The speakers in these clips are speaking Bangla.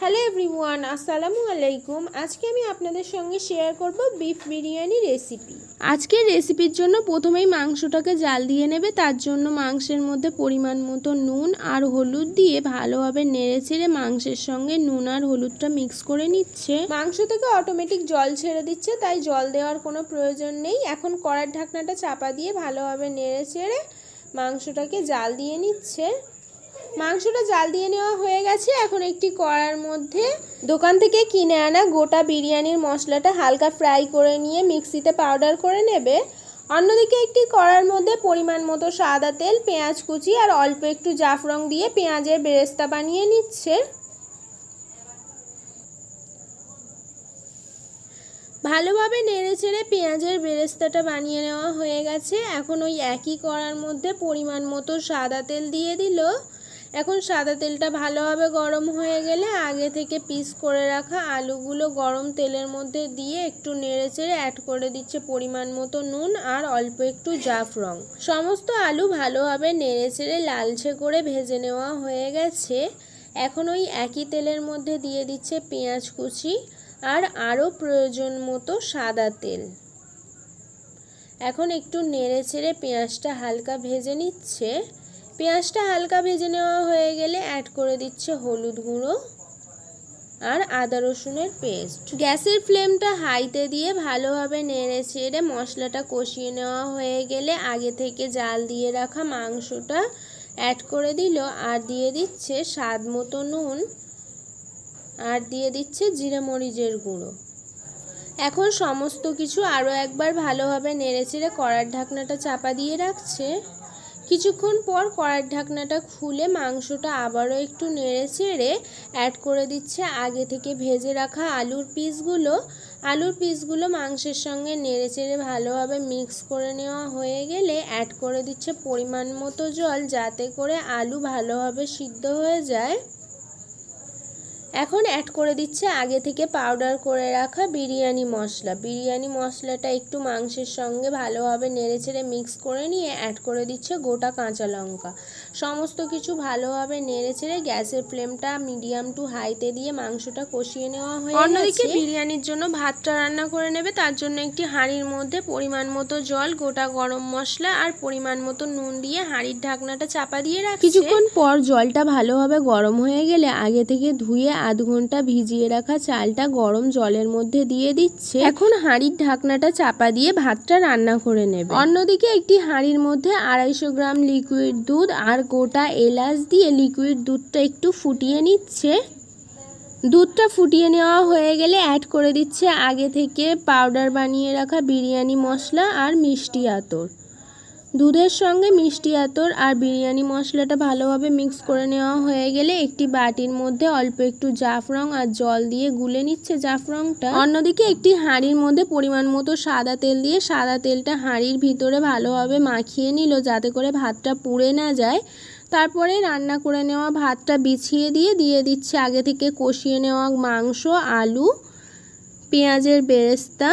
হ্যালো এভরিওয়ান, আসসালামু আলাইকুম। আজকে আমি আপনাদের সঙ্গে শেয়ার করব বিফ বিরিয়ানি রেসিপি। আজকের রেসিপির জন্য প্রথমেই মাংসটাকে জাল দিয়ে নেবে। তার জন্য মাংসের মধ্যে পরিমাণ মতো নুন আর হলুদ দিয়ে ভালোভাবে নেড়েচেড়ে মাংসের সঙ্গে নুন আর হলুদটা মিক্স করে নিচ্ছে। মাংস থেকে অটোমেটিক জল ছেড়ে দিচ্ছে, তাই জল দেওয়ার কোনো প্রয়োজন নেই। এখন কড়ার ঢাকনাটা চাপা দিয়ে ভালোভাবে নেড়েচেড়ে মাংসটাকে জাল দিয়ে নিচ্ছে। মাংসটা জাল দিয়ে নেওয়া হয়ে গেছে। এখন একটি কড়ার মধ্যে দোকান থেকে কিনে আনা গোটা বিরিয়ানির মশলাটা হালকা ফ্রাই করে নিয়ে মিক্সিতে পাউডার করে নেবে। অন্যদিকে একটি কড়ার মধ্যে পরিমাণ মতো সাদা তেল, পেঁয়াজ কুচি আর অল্প একটু জাফরং দিয়ে পেঁয়াজের বেরেস্তা বানিয়ে নিচ্ছে। ভালোভাবে নেড়েচেড়ে পেঁয়াজের বেরেস্তাটা বানিয়ে নেওয়া হয়ে গেছে। এখন ওই একই কড়ার মধ্যে পরিমাণ মতো সাদা তেল দিয়ে দিল। এখন সাদা তেলটা ভালোভাবে গরম হয়ে গেলে আগে থেকে পিস করে রাখা আলুগুলো গরম তেলের মধ্যে দিয়ে একটু নেড়েচেড়ে অ্যাড করে দিচ্ছে পরিমাণ মতো নুন আর অল্প একটু জাফরং। সমস্ত আলু ভালোভাবে নেড়েচেড়ে লালচে করে ভেজে নেওয়া হয়ে গেছে। এখন ওই একই তেলের মধ্যে দিয়ে দিচ্ছে পেঁয়াজ কুচি আর আরও প্রয়োজন মতো সাদা তেল। এখন একটু নেড়েচেড়ে পেঁয়াজটা হালকা ভেজে নিচ্ছে। পেঁয়াজটা হালকা ভেজে নেওয়া হয়ে গেলে অ্যাড করে দিচ্ছে হলুদ গুঁড়ো আর আদা রসুনের পেস্ট। গ্যাসের ফ্লেমটা হাইতে দিয়ে ভালোভাবে নেড়েচেড়ে মশলাটা কষিয়ে নেওয়া হয়ে গেলে আগে থেকে জাল দিয়ে রাখা মাংসটা অ্যাড করে দিল আর দিয়ে দিচ্ছে স্বাদ মতো নুন আর দিয়ে দিচ্ছে জিরে মরিচের গুঁড়ো। এখন সমস্ত কিছু আরও একবার ভালোভাবে নেড়েচেড়ে কড়ার ঢাকনাটা চাপা দিয়ে রাখছে। কিছুক্ষণ পর কড়ার ঢাকনাটা খুলে মাংসটা আবারও একটু নেড়েচেড়ে অ্যাড করে দিচ্ছে আগে থেকে ভেজে রাখা আলুর পিসগুলো মাংসের সঙ্গে নেড়েচেড়ে ভালোভাবে মিক্স করে নেওয়া হয়ে গেলে অ্যাড করে দিচ্ছে পরিমাণ মতো জল, যাতে করে আলু ভালোভাবে সিদ্ধ হয়ে যায়। এখন অ্যাড করে দিচ্ছে আগে থেকে পাউডার করে রাখা বিরিয়ানি মশলাটা একটু মাংসের সঙ্গে ভালোভাবে নেড়েচেড়ে মিক্স করে নিয়ে অ্যাড করে দিচ্ছে গোটা কাঁচা লঙ্কা। সমস্ত কিছু ভালোভাবে নেড়েচেড়ে গ্যাসের ফ্লেমটা মিডিয়াম টু হাইতে দিয়ে মাংসটা কষিয়ে নেওয়া হয়ে গেছে। অন্যদিকে বিরিয়ানির জন্য ভাতটা রান্না করে নেবে। তার জন্য একটি হাঁড়ির মধ্যে পরিমাণ মতো জল, গোটা গরম মশলা আর পরিমাণ মতো নুন দিয়ে হাঁড়ির ঢাকনাটা চাপা দিয়ে রাখছে। কিছুক্ষণ পর জলটা ভালোভাবে গরম হয়ে গেলে আগে থেকে ধুয়ে আধ ঘন্টা ভিজিয়ে রাখা চালটা গরম জলের মধ্যে দিয়ে দিচ্ছে। এখন হাঁড়ির ঢাকনাটা চাপা দিয়ে ভাতটা রান্না করে নেবে। অন্যদিকে একটি হাঁড়ির মধ্যে 250 গ্রাম লিকুইড দুধ আর গোটা এলাচ দিয়ে লিকুইড দুধটা একটু ফুটিয়ে নিচ্ছে। দুধটা ফুটিয়ে নেওয়া হয়ে গেলে অ্যাড করে দিচ্ছে আগে থেকে পাউডার বানিয়ে রাখা বিরিয়ানি মশলা আর মিষ্টি আতর। দুধের সঙ্গে মিষ্টি আতর আর বিরিয়ানি মশলাটা ভালোভাবে মিক্স করে নেওয়া হয়ে গেলে একটি বাটির মধ্যে অল্প একটু জাফরং আর জল দিয়ে গুলে নিচ্ছে জাফরংটা। অন্যদিকে একটি হাঁড়ির মধ্যে পরিমাণ মতো সাদা তেল দিয়ে সাদা তেলটা হাঁড়ির ভিতরে ভালোভাবে মাখিয়ে নিল, যাতে করে ভাতটা পুড়ে না যায়। তারপরে রান্না করে নেওয়া ভাতটা বিছিয়ে দিয়ে দিচ্ছে আগে থেকে কষিয়ে নেওয়া মাংস, আলু, পেঁয়াজের বেরেস্তা,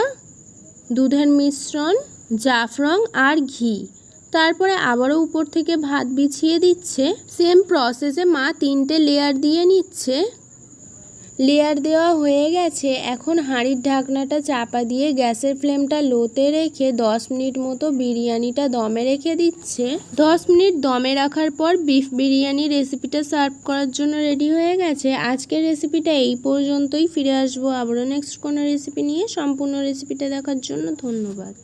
দুধের মিশ্রণ, জাফরং আর ঘি। তারপরে আবারও উপর থেকে ভাত বিছিয়ে দিচ্ছে। সেম প্রসেসে মা 3টে লেয়ার দিয়ে নিচ্ছে। লেয়ার দেওয়া হয়ে গেছে। এখন হাঁড়ির ঢাকনাটা চাপা দিয়ে গ্যাসের ফ্লেমটা লোতে রেখে 10 মিনিট মতো বিরিয়ানিটা দমে রেখে দিচ্ছে। 10 মিনিট দমে রাখার পর বিফ বিরিয়ানি রেসিপিটা সার্ভ করার জন্য রেডি হয়ে গেছে। আজকের রেসিপিটা এই পর্যন্তই। ফিরে আসবো আবারও নেক্সট কোনো রেসিপি নিয়ে। সম্পূর্ণ রেসিপিটা দেখার জন্য ধন্যবাদ।